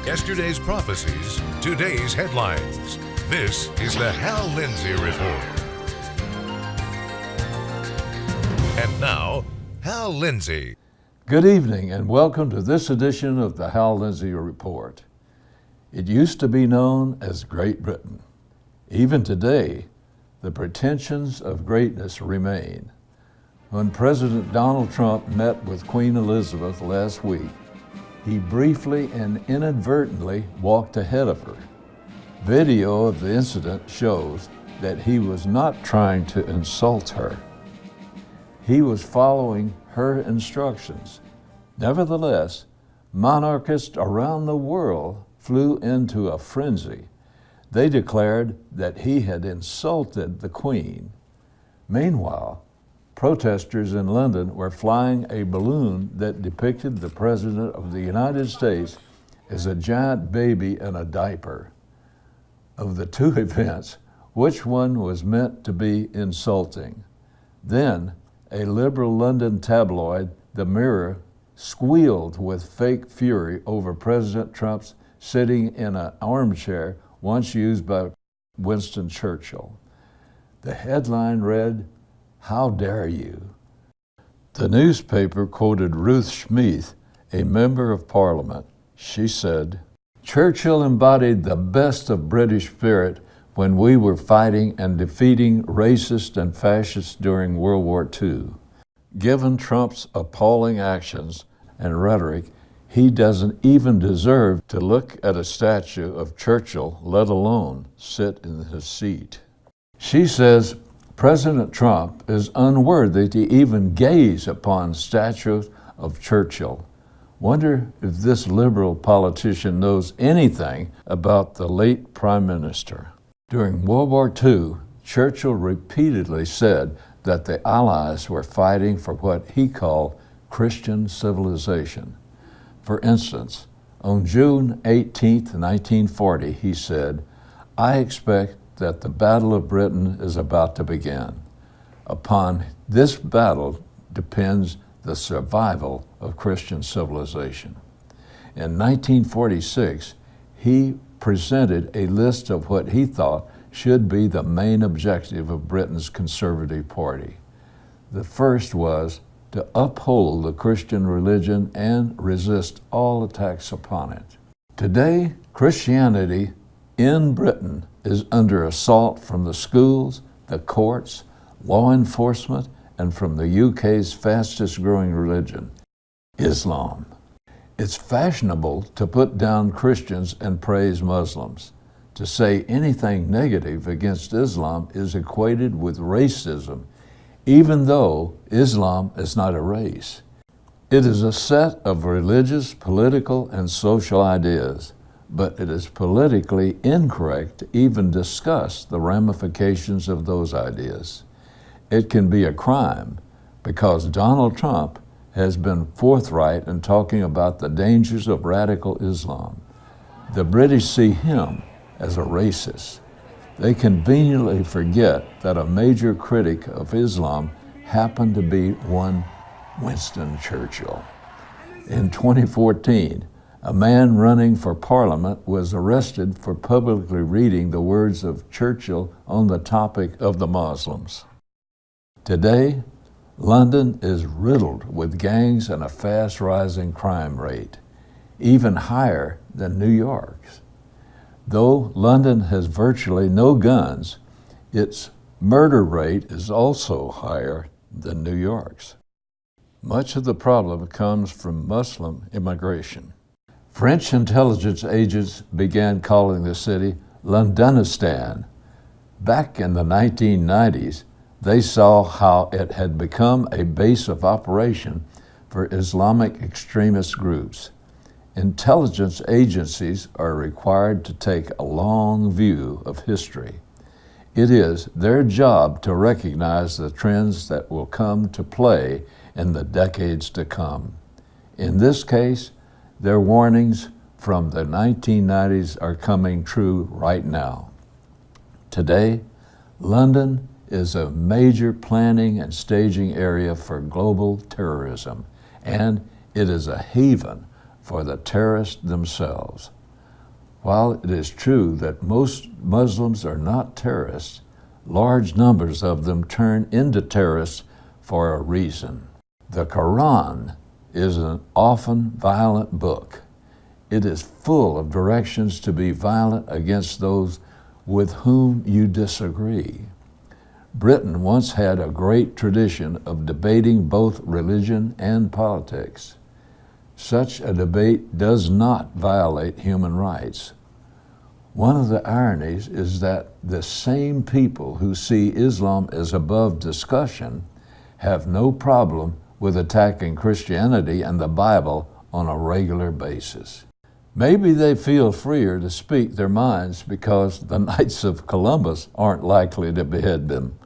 Yesterday's prophecies, today's headlines. This is the Hal Lindsey Report. And now, Hal Lindsey. Good evening and welcome to this edition of the Hal Lindsey Report. It used to be known as Great Britain. Even today, the pretensions of greatness remain. When President Donald Trump met with Queen Elizabeth last week, he briefly and inadvertently walked ahead of her. Video of the incident shows that he was not trying to insult her. He was following her instructions. Nevertheless, monarchists around the world flew into a frenzy. They declared that he had insulted the Queen. Meanwhile, protesters in London were flying a balloon that depicted the President of the United States as a giant baby in a diaper. Of the two events, which one was meant to be insulting? Then, a liberal London tabloid, The Mirror, squealed with fake fury over President Trump's sitting in an armchair once used by Winston Churchill. The headline read, "How dare you?" The newspaper quoted Ruth Schmeath, a member of Parliament. She said, "Churchill embodied the best of British spirit when we were fighting and defeating racists and fascists during World War II. Given Trump's appalling actions and rhetoric, he doesn't even deserve to look at a statue of Churchill, let alone sit in his seat." She says President Trump is unworthy to even gaze upon statues of Churchill. Wonder if this liberal politician knows anything about the late Prime Minister. During World War II, Churchill repeatedly said that the Allies were fighting for what he called Christian civilization. For instance, on June 18, 1940, he said, "I expect that the Battle of Britain is about to begin. Upon this battle depends the survival of Christian civilization." In 1946, he presented a list of what he thought should be the main objective of Britain's Conservative Party. The first was to uphold the Christian religion and resist all attacks upon it. Today, Christianity in Britain is under assault from the schools, the courts, law enforcement, and from the UK's fastest growing religion, Islam. It's fashionable to put down Christians and praise Muslims. To say anything negative against Islam is equated with racism, even though Islam is not a race. It is a set of religious, political, and social ideas, but it is politically incorrect to even discuss the ramifications of those ideas. It can be a crime because Donald Trump has been forthright in talking about the dangers of radical Islam. The British see him as a racist. They conveniently forget that a major critic of Islam happened to be one Winston Churchill. In 2014, a man running for Parliament was arrested for publicly reading the words of Churchill on the topic of the Muslims. Today, London is riddled with gangs and a fast-rising crime rate, even higher than New York's. Though London has virtually no guns, its murder rate is also higher than New York's. Much of the problem comes from Muslim immigration. French intelligence agents began calling the city Londonistan. Back in the 1990s, they saw how it had become a base of operation for Islamic extremist groups. Intelligence agencies are required to take a long view of history. It is their job to recognize the trends that will come to play in the decades to come. In this case, their warnings from the 1990s are coming true right now. Today, London is a major planning and staging area for global terrorism, and it is a haven for the terrorists themselves. While it is true that most Muslims are not terrorists, large numbers of them turn into terrorists for a reason. The Quran is an often violent book. It is full of directions to be violent against those with whom you disagree. Britain once had a great tradition of debating both religion and politics. Such a debate does not violate human rights. One of the ironies is that the same people who see Islam as above discussion have no problem with attacking Christianity and the Bible on a regular basis. Maybe they feel freer to speak their minds because the Knights of Columbus aren't likely to behead them.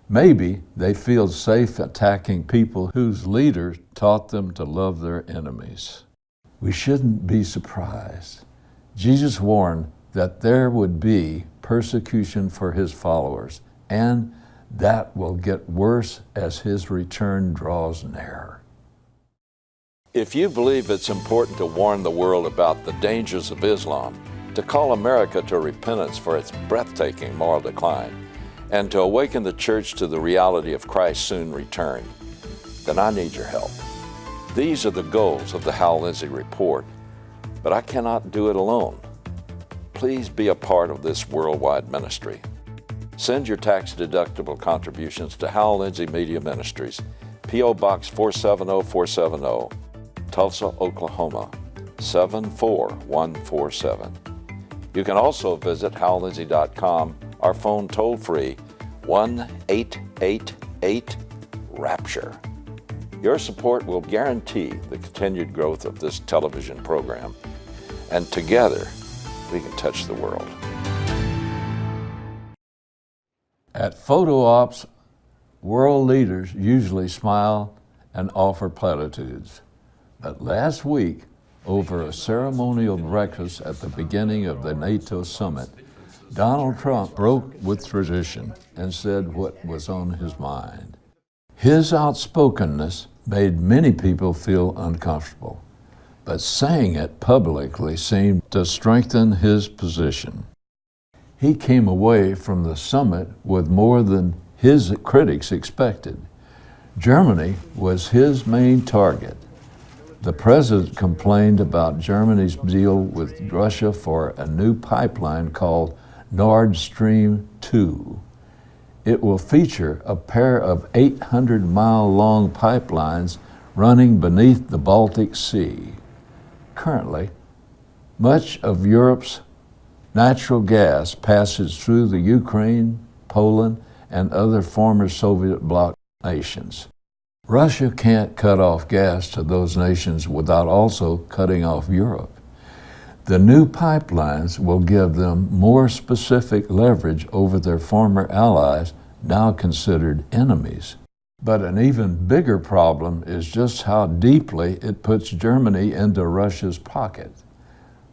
Maybe they feel safe attacking people whose leaders taught them to love their enemies. We shouldn't be surprised. Jesus warned that there would be persecution for his followers, and that will get worse as his return draws near. If you believe it's important to warn the world about the dangers of Islam, to call America to repentance for its breathtaking moral decline, and to awaken the church to the reality of Christ's soon return, then I need your help. These are the goals of the Hal Lindsey Report, but I cannot do it alone. Please be a part of this worldwide ministry. Send your tax-deductible contributions to Hal Lindsey Media Ministries, P.O. Box 470470, Tulsa, Oklahoma, 74147. You can also visit hallindsey.com or phone toll-free 1-888-RAPTURE. Your support will guarantee the continued growth of this television program, and together we can touch the world. At photo ops, world leaders usually smile and offer platitudes. But last week, over a ceremonial breakfast at the beginning of the NATO summit, Donald Trump broke with tradition and said what was on his mind. His outspokenness made many people feel uncomfortable, but saying it publicly seemed to strengthen his position. He came away from the summit with more than his critics expected. Germany was his main target. The president complained about Germany's deal with Russia for a new pipeline called Nord Stream 2. It will feature a pair of 800-mile-long pipelines running beneath the Baltic Sea. Currently, much of Europe's natural gas passes through the Ukraine, Poland, and other former Soviet bloc nations. Russia can't cut off gas to those nations without also cutting off Europe. The new pipelines will give them more specific leverage over their former allies, now considered enemies. But an even bigger problem is just how deeply it puts Germany into Russia's pocket.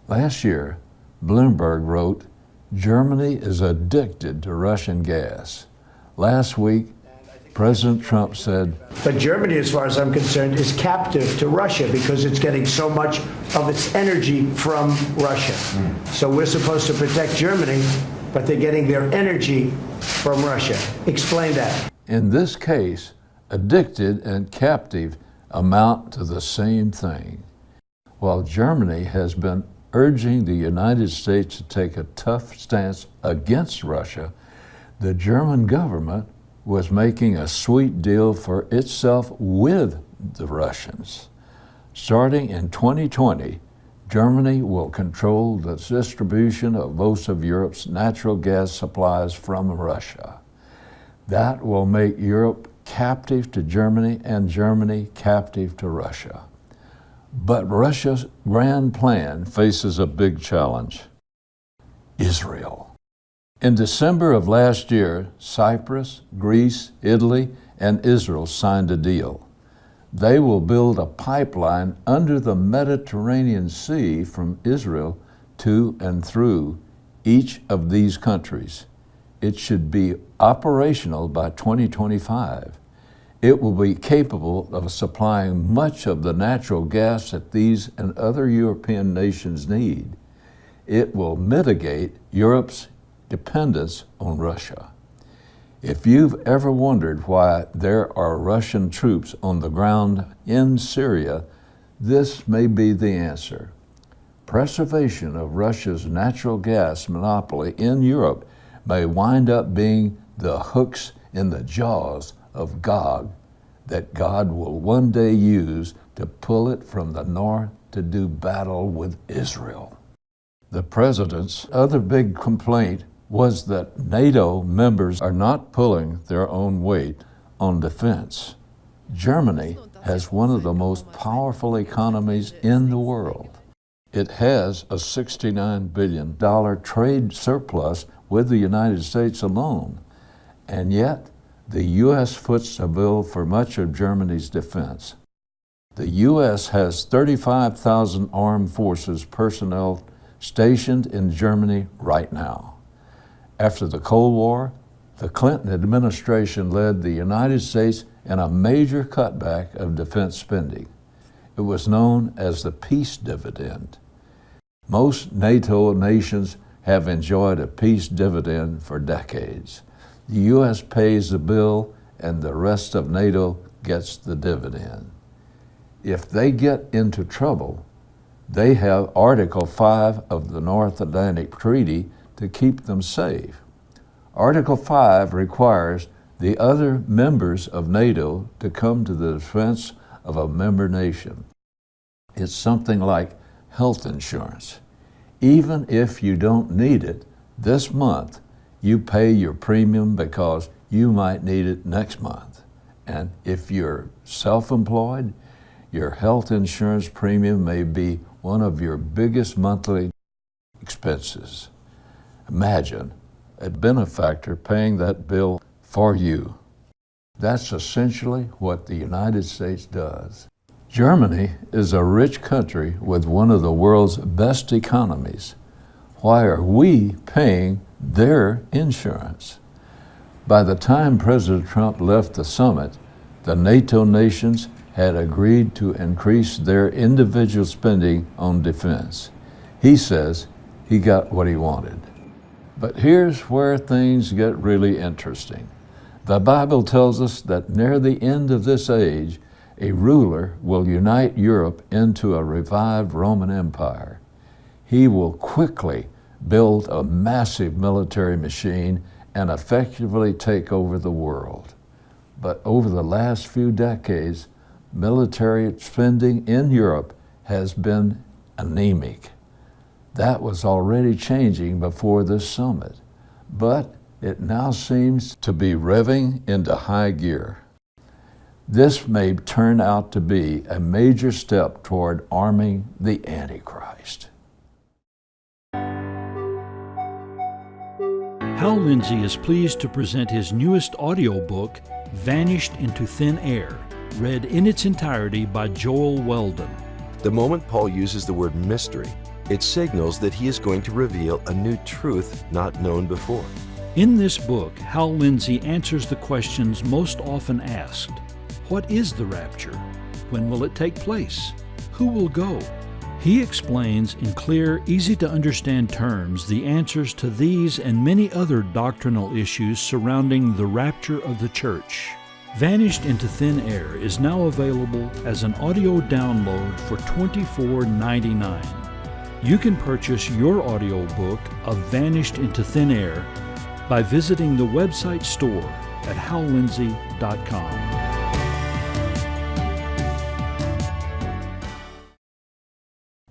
Last year, Bloomberg wrote, "Germany is addicted to Russian gas." Last week, President Trump said, "But Germany, as far as I'm concerned, is captive to Russia because it's getting so much of its energy from Russia. So we're supposed to protect Germany, but they're getting their energy from Russia." Explain that. In this case, addicted and captive amount to the same thing. While Germany has been urging the United States to take a tough stance against Russia, the German government was making a sweet deal for itself with the Russians. Starting in 2020, Germany will control the distribution of most of Europe's natural gas supplies from Russia. That will make Europe captive to Germany and Germany captive to Russia. But Russia's grand plan faces a big challenge: Israel. In December of last year, Cyprus, Greece, Italy, and Israel signed a deal. They will build a pipeline under the Mediterranean Sea from Israel to and through each of these countries. It should be operational by 2025. It will be capable of supplying much of the natural gas that these and other European nations need. it will mitigate Europe's dependence on Russia. If you've ever wondered why there are Russian troops on the ground in Syria, this may be the answer. Preservation of Russia's natural gas monopoly in Europe may wind up being the hooks in the jaws of Gog that God will one day use to pull it from the north to do battle with Israel. The president's other big complaint was that NATO members are not pulling their own weight on defense. Germany has one of the most powerful economies in the world. It has a $69 billion trade surplus with the United States alone, and yet the U.S. foots the bill for much of Germany's defense. The U.S. has 35,000 armed forces personnel stationed in Germany right now. After the Cold War, the Clinton administration led the United States in a major cutback of defense spending. It was known as the peace dividend. Most NATO nations have enjoyed a peace dividend for decades. The U.S. pays the bill and the rest of NATO gets the dividend. If they get into trouble, they have Article 5 of the North Atlantic Treaty to keep them safe. Article 5 requires the other members of NATO to come to the defense of a member nation. It's something like health insurance. Even if you don't need it this month, you pay your premium because you might need it next month. And if you're self-employed, your health insurance premium may be one of your biggest monthly expenses. Imagine a benefactor paying that bill for you. That's essentially what the United States does. Germany is a rich country with one of the world's best economies. Why are we paying their insurance? By the time President Trump left the summit, the NATO nations had agreed to increase their individual spending on defense. He says he got what he wanted. But here's where things get really interesting. The Bible tells us that near the end of this age, a ruler will unite Europe into a revived Roman Empire. He will quickly build a massive military machine and effectively take over the world. But over the last few decades, military spending in Europe has been anemic. That was already changing before this summit, but it now seems to be revving into high gear. This may turn out to be a major step toward arming the Antichrist. Hal Lindsey is pleased to present his newest audiobook, Vanished into Thin Air, read in its entirety by Joel Weldon. The moment Paul uses the word mystery, it signals that he is going to reveal a new truth not known before. In this book, Hal Lindsey answers the questions most often asked. What is the rapture? When will it take place? Who will go? He explains in clear, easy-to-understand terms the answers to these and many other doctrinal issues surrounding the rapture of the church. Vanished into Thin Air is now available as an audio download for $24.99. You can purchase your audiobook of Vanished into Thin Air by visiting the website store at hallindsey.com.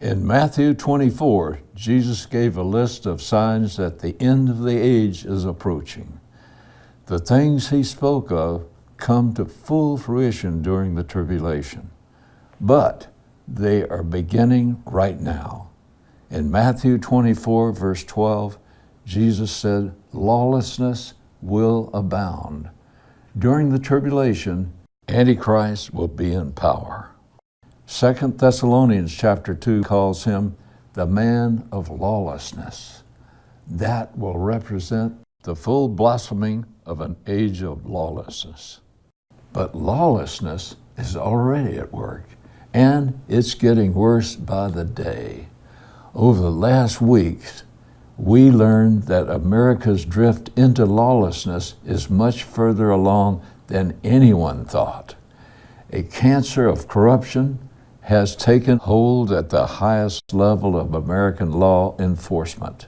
In Matthew 24, Jesus gave a list of signs that the end of the age is approaching. The things he spoke of come to full fruition during the tribulation, but they are beginning right now. In Matthew 24, verse 12, Jesus said, "Lawlessness will abound." During the tribulation, Antichrist will be in power. 2 Thessalonians chapter 2 calls him the man of lawlessness. That will represent the full blossoming of an age of lawlessness. But lawlessness is already at work, and it's getting worse by the day. Over the last weeks, we learned that America's drift into lawlessness is much further along than anyone thought. A cancer of corruption has taken hold at the highest level of American law enforcement.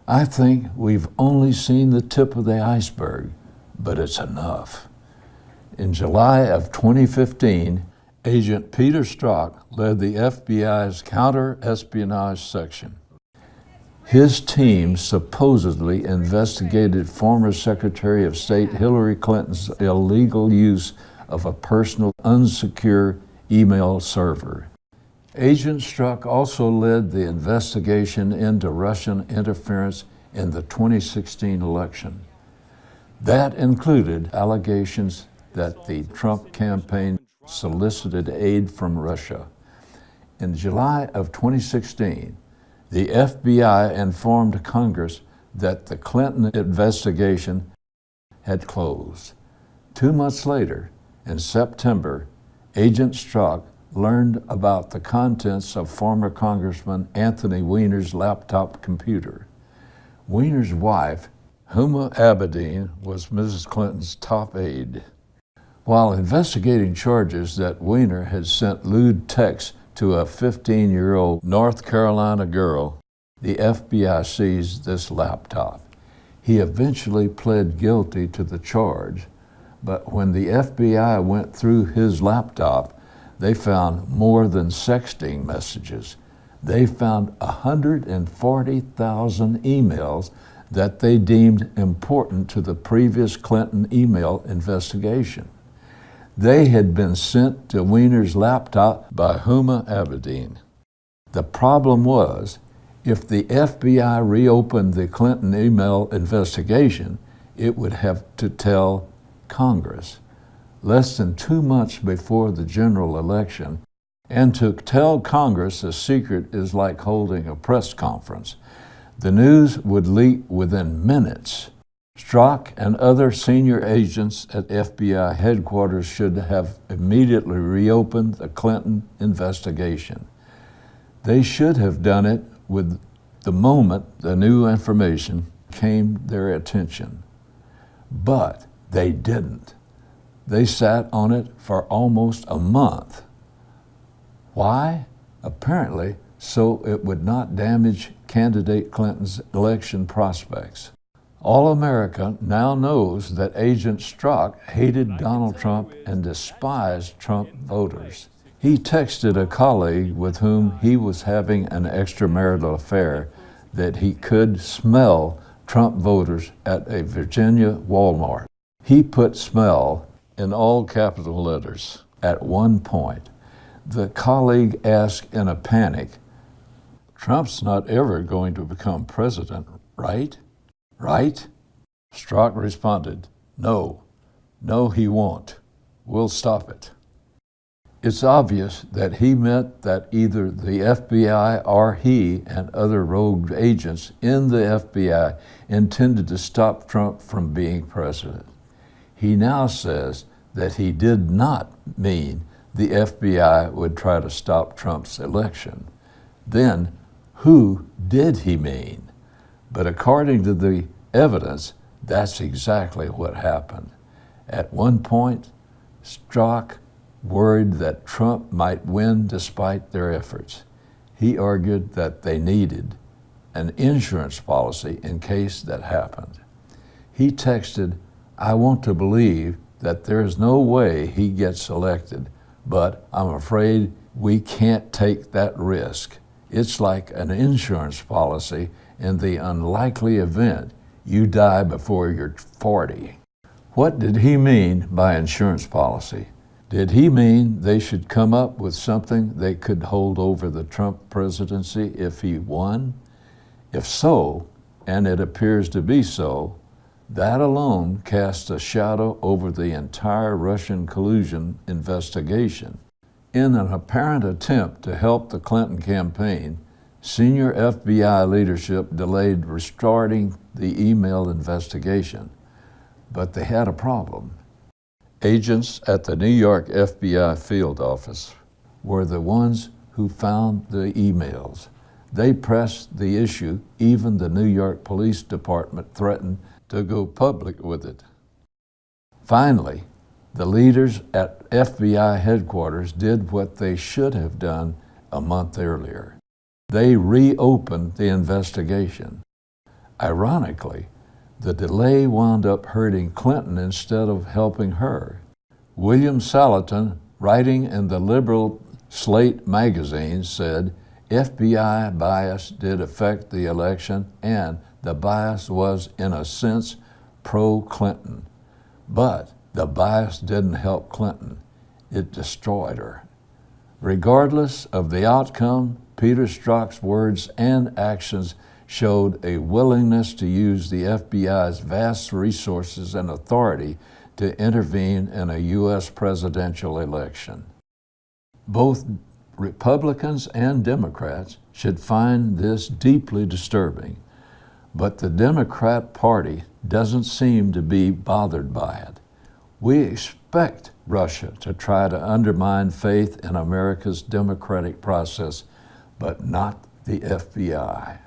I think we've only seen the tip of the iceberg, but it's enough. In July of 2015, Agent Peter Strzok led the FBI's counter-espionage section. His team supposedly investigated former Secretary of State Hillary Clinton's illegal use of a personal unsecure email server. Agent Strzok also led the investigation into Russian interference in the 2016 election. That included allegations that the Trump campaign solicited aid from Russia. In July of 2016, the FBI informed Congress that the Clinton investigation had closed. 2 months later, in September, Agent Strzok learned about the contents of former Congressman Anthony Weiner's laptop computer. Weiner's wife, Huma Abedin, was Mrs. Clinton's top aide. While investigating charges that Weiner had sent lewd texts to a 15-year-old North Carolina girl, the FBI seized this laptop. He eventually pled guilty to the charge, but when the FBI went through his laptop, they found more than sexting messages. They found 140,000 emails that they deemed important to the previous Clinton email investigation. They had been sent to Weiner's laptop by Huma Abedin. The problem was, if the FBI reopened the Clinton email investigation, it would have to tell Congress. Less than 2 months before the general election, and to tell Congress a secret is like holding a press conference. The news would leak within minutes. Strzok and other senior agents at FBI headquarters should have immediately reopened the Clinton investigation. They should have done it with the moment the new information came their attention. But they didn't. They sat on it for almost a month. Why? Apparently, so it would not damage candidate Clinton's election prospects. All America now knows that Agent Strzok hated Donald Trump and despised Trump voters. He texted a colleague with whom he was having an extramarital affair that he could smell Trump voters at a Virginia Walmart. He put "smell" in all capital letters. At one point, the colleague asked in a panic, "Trump's not ever going to become president, right? Right?" Strzok responded, No, he won't. We'll stop it." It's obvious that he meant that either the FBI or he and other rogue agents in the FBI intended to stop Trump from being president. He now says that he did not mean the FBI would try to stop Trump's election. Then, who did he mean? But according to the evidence, that's exactly what happened. At one point, Strzok worried that Trump might win despite their efforts. He argued that they needed an insurance policy in case that happened. He texted, "I want to believe that there's no way he gets elected, but I'm afraid we can't take that risk. It's like an insurance policy in the unlikely event you die before you're 40. What did he mean by insurance policy? Did he mean they should come up with something they could hold over the Trump presidency if he won? If so, and it appears to be so, that alone casts a shadow over the entire Russian collusion investigation. In an apparent attempt to help the Clinton campaign, senior FBI leadership delayed restarting the email investigation, but they had a problem. Agents at the New York FBI field office were the ones who found the emails. They pressed the issue. Even the New York Police Department threatened to go public with it. Finally, the leaders at FBI headquarters did what they should have done a month earlier. They reopened the investigation. Ironically, the delay wound up hurting Clinton instead of helping her. William Salatin, writing in the liberal Slate magazine, said, FBI bias did affect the election, and the bias was, in a sense, pro-Clinton. But the bias didn't help Clinton. It destroyed her. Regardless of the outcome, Peter Strzok's words and actions showed a willingness to use the FBI's vast resources and authority to intervene in a U.S. presidential election. Both Republicans and Democrats should find this deeply disturbing, but the Democrat Party doesn't seem to be bothered by it. We expect Russia to try to undermine faith in America's democratic process, but not the FBI.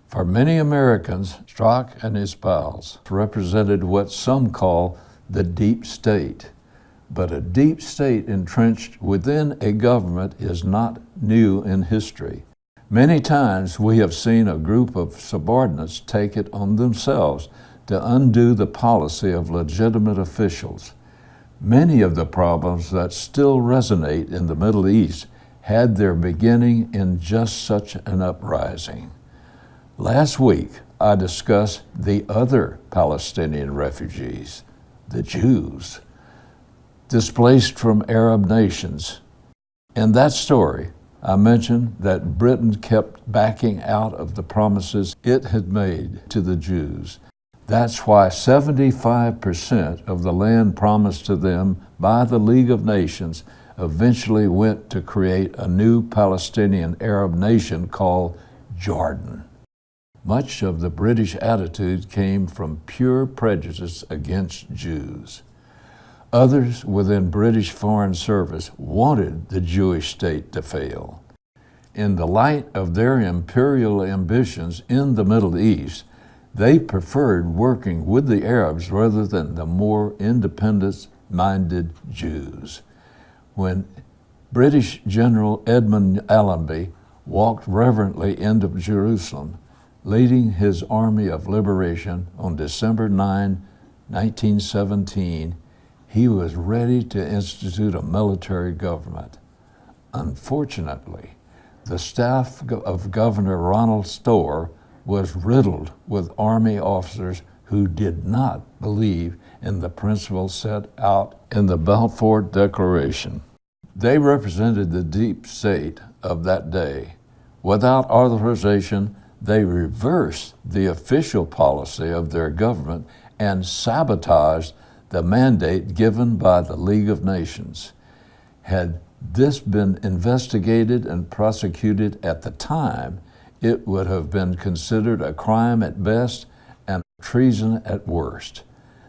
For many Americans, Strzok and his pals represented what some call the deep state. But a deep state entrenched within a government is not new in history. Many times we have seen a group of subordinates take it on themselves to undo the policy of legitimate officials. Many of the problems that still resonate in the Middle East had their beginning in just such an uprising. Last week, I discussed the other Palestinian refugees, the Jews, displaced from Arab nations. In that story, I mentioned that Britain kept backing out of the promises it had made to the Jews. That's why 75% of the land promised to them by the League of Nations eventually went to create a new Palestinian Arab nation called Jordan. Much of the British attitude came from pure prejudice against Jews. Others within British Foreign Service wanted the Jewish state to fail. In the light of their imperial ambitions in the Middle East, they preferred working with the Arabs rather than the more independent-minded Jews. When British General Edmund Allenby walked reverently into Jerusalem, leading his Army of Liberation on December 9, 1917, he was ready to institute a military government. Unfortunately, the staff of Governor Ronald Storer was riddled with Army officers who did not believe in the principles set out in the Balfour Declaration. They represented the deep state of that day. Without authorization, they reversed the official policy of their government and sabotaged the mandate given by the League of Nations. Had this been investigated and prosecuted at the time, it would have been considered a crime at best and treason at worst.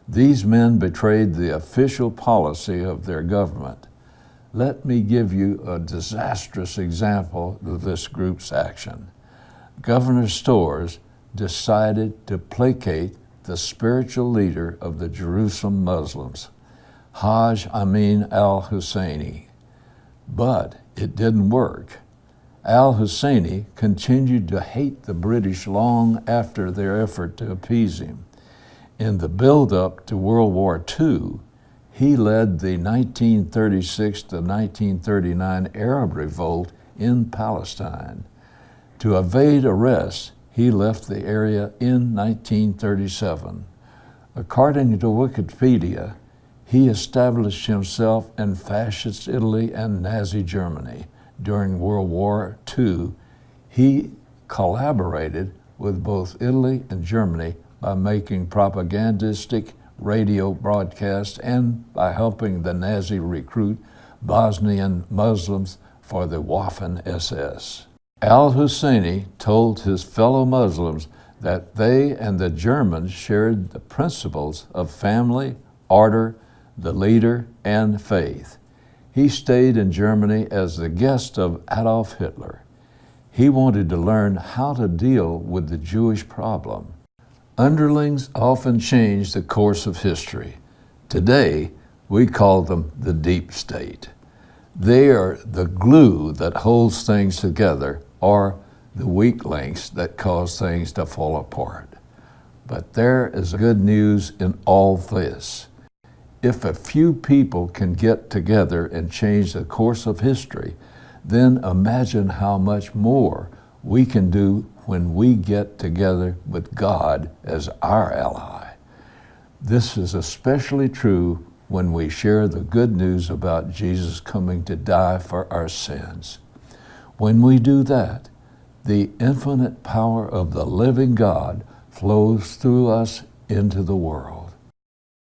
These men betrayed the official policy of their government. Let me give you a disastrous example of this group's action. Governor Storrs decided to placate the spiritual leader of the Jerusalem Muslims, Hajj Amin al-Husseini. But it didn't work. Al-Husseini continued to hate the British long after their effort to appease him. In the build-up to World War II, he led the 1936 to 1939 Arab Revolt in Palestine. To evade arrest, he left the area in 1937. According to Wikipedia, he established himself in fascist Italy and Nazi Germany. During World War II, he collaborated with both Italy and Germany by making propagandistic radio broadcasts and by helping the Nazi recruit Bosnian Muslims for the Waffen-SS. Al-Husseini told his fellow Muslims that they and the Germans shared the principles of family, order, the leader, and faith. He stayed in Germany as the guest of Adolf Hitler. He wanted to learn how to deal with the Jewish problem. Underlings often change the course of history. Today, we call them the deep state. They are the glue that holds things together, or the weak links that cause things to fall apart. But there is good news in all this. If a few people can get together and change the course of history, then imagine how much more we can do when we get together with God as our ally. This is especially true when we share the good news about Jesus coming to die for our sins. When we do that, the infinite power of the living God flows through us into the world.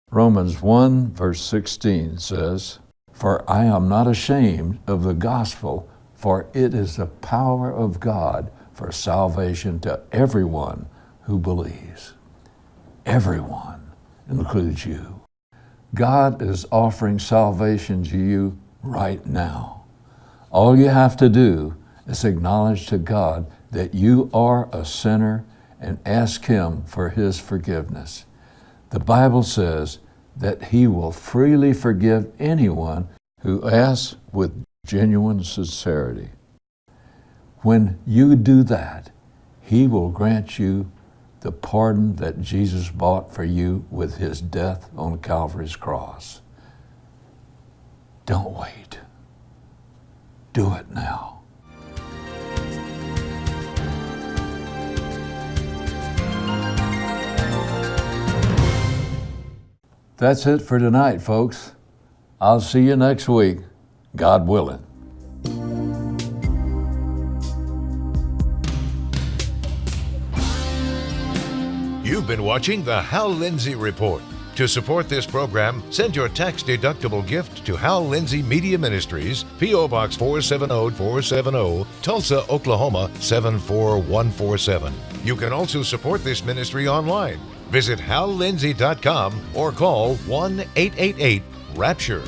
Romans 1 verse 16 says, "For I am not ashamed of the gospel, for it is the power of God for salvation to everyone who believes." Everyone includes you. God is offering salvation to you right now. All you have to do is acknowledge to God that you are a sinner and ask Him for His forgiveness. The Bible says that He will freely forgive anyone who asks with genuine sincerity. When you do that, He will grant you the pardon that Jesus bought for you with His death on Calvary's cross. Don't wait. Do it now. That's it for tonight, folks. I'll see you next week, God willing. You've been watching the Hal Lindsey Report. To support this program, send your tax-deductible gift to Hal Lindsey Media Ministries, P.O. Box 470470, Tulsa, Oklahoma 74147. You can also support this ministry online. Visit hallindsey.com or call 1-888-RAPTURE.